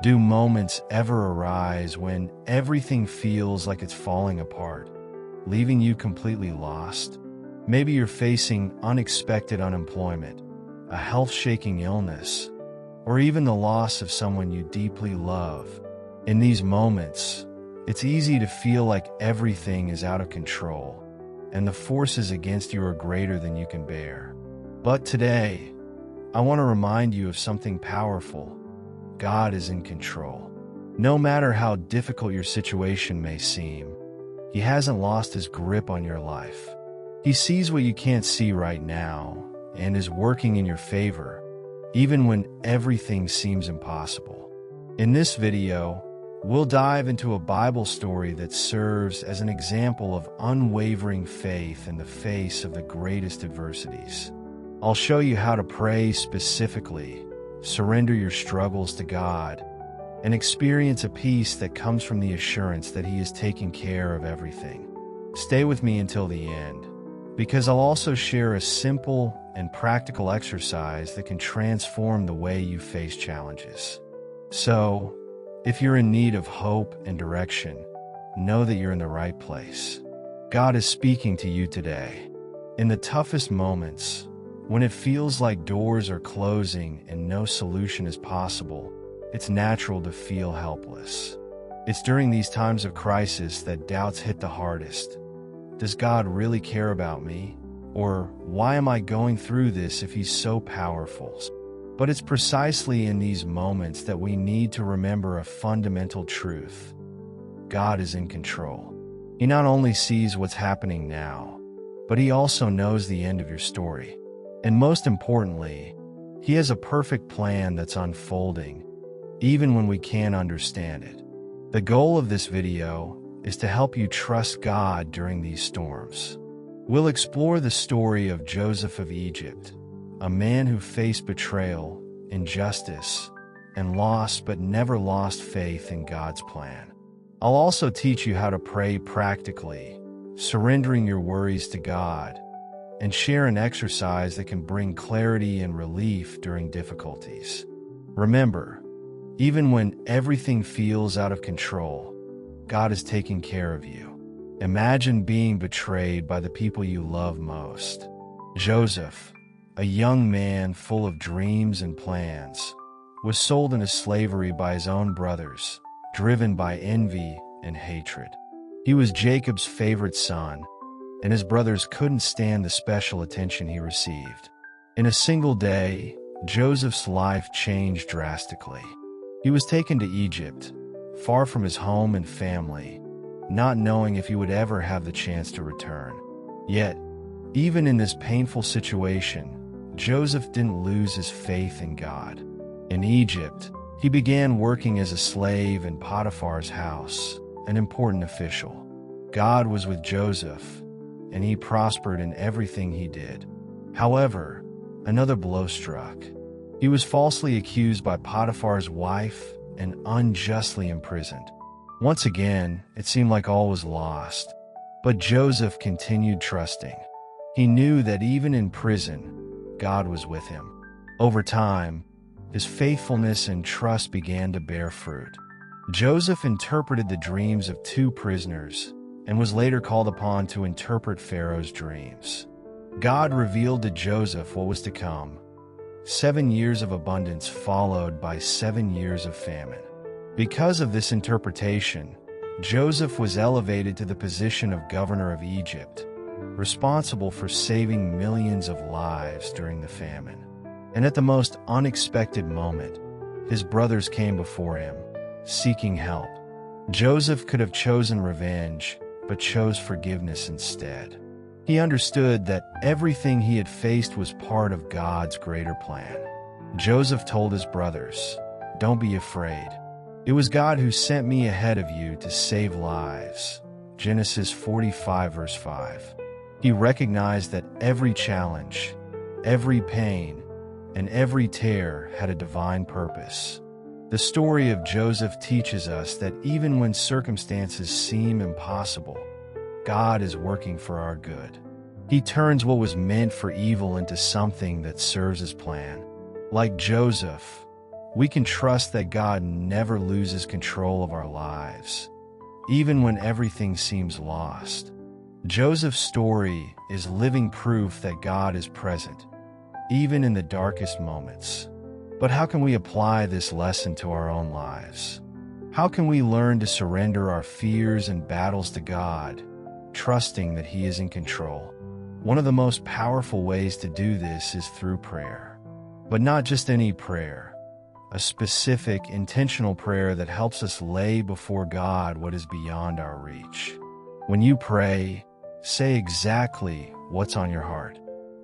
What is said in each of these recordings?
Do moments ever arise when everything feels like it's falling apart, leaving you completely lost? Maybe you're facing unexpected unemployment, a health-shaking illness, or even the loss of someone you deeply love. In these moments, it's easy to feel like everything is out of control, and the forces against you are greater than you can bear. But today, I want to remind you of something powerful. God is in control. No matter how difficult your situation may seem, He hasn't lost His grip on your life. He sees what you can't see right now and is working in your favor, even when everything seems impossible. In this video, we'll dive into a Bible story that serves as an example of unwavering faith in the face of the greatest adversities. I'll show you how to pray specifically, surrender your struggles to God, and experience a peace that comes from the assurance that He is taking care of everything. Stay with me until the end, because I'll also share a simple and practical exercise that can transform the way you face challenges. So, if you're in need of hope and direction, know that you're in the right place. God is speaking to you today. In the toughest moments, when it feels like doors are closing and no solution is possible, it's natural to feel helpless. It's during these times of crisis that doubts hit the hardest. Does God really care about me? Or why am I going through this if He's so powerful? But it's precisely in these moments that we need to remember a fundamental truth. God is in control. He not only sees what's happening now, but He also knows the end of your story. And most importantly, He has a perfect plan that's unfolding, even when we can't understand it. The goal of this video is to help you trust God during these storms. We'll explore the story of Joseph of Egypt, a man who faced betrayal, injustice, and loss but never lost faith in God's plan. I'll also teach you how to pray practically, surrendering your worries to God, and share an exercise that can bring clarity and relief during difficulties. Remember, even when everything feels out of control, God is taking care of you. Imagine being betrayed by the people you love most. Joseph, a young man full of dreams and plans, was sold into slavery by his own brothers, driven by envy and hatred. He was Jacob's favorite son, and his brothers couldn't stand the special attention he received. In a single day, Joseph's life changed drastically. He was taken to Egypt, far from his home and family, not knowing if he would ever have the chance to return. Yet, even in this painful situation, Joseph didn't lose his faith in God. In Egypt, he began working as a slave in Potiphar's house, an important official. God was with Joseph, and he prospered in everything he did. However, another blow struck. He was falsely accused by Potiphar's wife and unjustly imprisoned. Once again, it seemed like all was lost, but Joseph continued trusting. He knew that even in prison, God was with him. Over time, his faithfulness and trust began to bear fruit. Joseph interpreted the dreams of two prisoners and was later called upon to interpret Pharaoh's dreams. God revealed to Joseph what was to come. 7 years of abundance followed by 7 years of famine. Because of this interpretation, Joseph was elevated to the position of governor of Egypt, responsible for saving millions of lives during the famine. And at the most unexpected moment, his brothers came before him, seeking help. Joseph could have chosen revenge, but chose forgiveness instead. He understood that everything he had faced was part of God's greater plan. Joseph told his brothers, "Don't be afraid. It was God who sent me ahead of you to save lives." Genesis 45 verse 5. He recognized that every challenge, every pain, and every tear had a divine purpose. The story of Joseph teaches us that even when circumstances seem impossible, God is working for our good. He turns what was meant for evil into something that serves His plan. Like Joseph, we can trust that God never loses control of our lives, even when everything seems lost. Joseph's story is living proof that God is present, even in the darkest moments. But how can we apply this lesson to our own lives? How can we learn to surrender our fears and battles to God, trusting that He is in control? One of the most powerful ways to do this is through prayer. But not just any prayer, a specific, intentional prayer that helps us lay before God what is beyond our reach. When you pray, say exactly what's on your heart.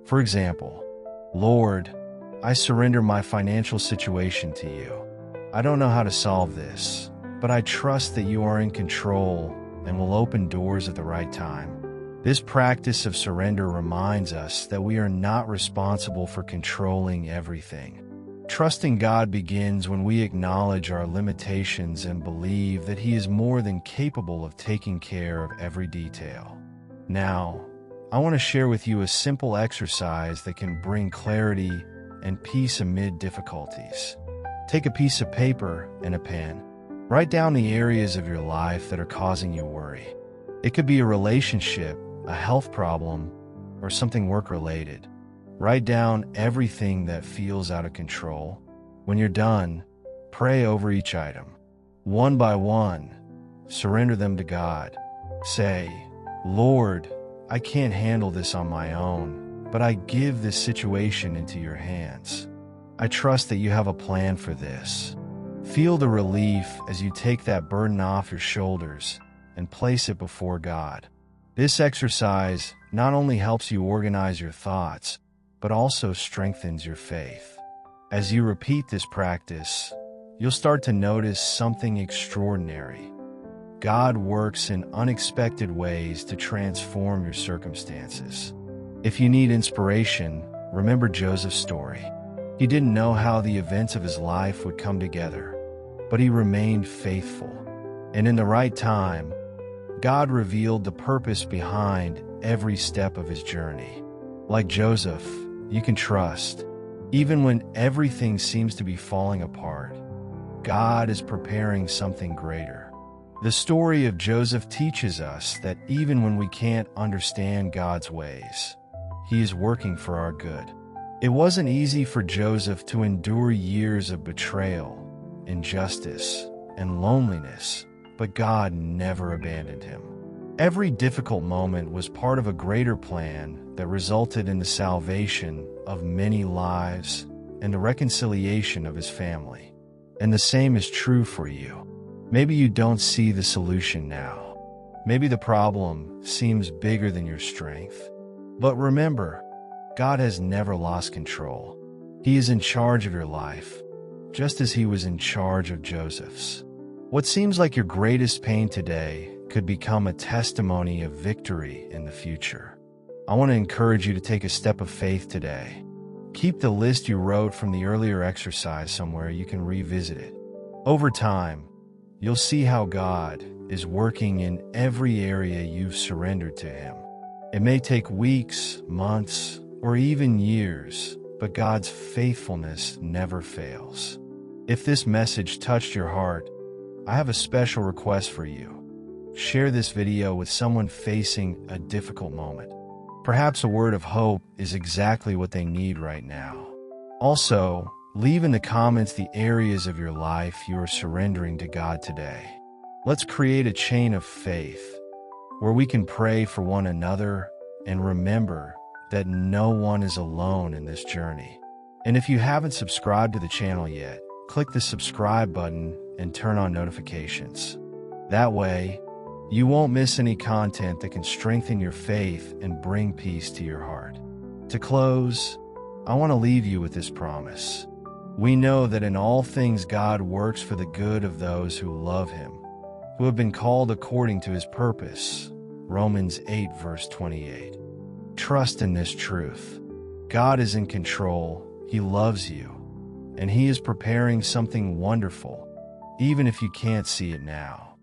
For example, Lord, I surrender my financial situation to you. I don't know how to solve this, but I trust that you are in control and will open doors at the right time. This practice of surrender reminds us that we are not responsible for controlling everything. Trusting God begins when we acknowledge our limitations and believe that He is more than capable of taking care of every detail. Now, I want to share with you a simple exercise that can bring clarity and peace amid difficulties. Take a piece of paper and a pen. Write down the areas of your life that are causing you worry. It could be a relationship, a health problem, or something work-related. Write down everything that feels out of control. When you're done, pray over each item. One by one, surrender them to God. Say, Lord, I can't handle this on my own, but I give this situation into your hands. I trust that you have a plan for this. Feel the relief as you take that burden off your shoulders and place it before God. This exercise not only helps you organize your thoughts, but also strengthens your faith. As you repeat this practice, you'll start to notice something extraordinary. God works in unexpected ways to transform your circumstances. If you need inspiration, remember Joseph's story. He didn't know how the events of his life would come together, but he remained faithful. And in the right time, God revealed the purpose behind every step of his journey. Like Joseph, you can trust. Even when everything seems to be falling apart, God is preparing something greater. The story of Joseph teaches us that even when we can't understand God's ways, He is working for our good. It wasn't easy for Joseph to endure years of betrayal, injustice, and loneliness, but God never abandoned him. Every difficult moment was part of a greater plan that resulted in the salvation of many lives and the reconciliation of his family. And the same is true for you. Maybe you don't see the solution now. Maybe the problem seems bigger than your strength. But remember, God has never lost control. He is in charge of your life, just as He was in charge of Joseph's. What seems like your greatest pain today could become a testimony of victory in the future. I want to encourage you to take a step of faith today. Keep the list you wrote from the earlier exercise somewhere you can revisit it. Over time, you'll see how God is working in every area you've surrendered to Him. It may take weeks, months, or even years, but God's faithfulness never fails. If this message touched your heart, I have a special request for you. Share this video with someone facing a difficult moment. Perhaps a word of hope is exactly what they need right now. Also, leave in the comments the areas of your life you are surrendering to God today. Let's create a chain of faith where we can pray for one another and remember that no one is alone in this journey. And if you haven't subscribed to the channel yet, click the subscribe button and turn on notifications. That way, you won't miss any content that can strengthen your faith and bring peace to your heart. To close, I want to leave you with this promise. We know that in all things God works for the good of those who love Him, who have been called according to His purpose. Romans 8 verse 28. Trust in this truth. God is in control, He loves you, and He is preparing something wonderful, even if you can't see it now.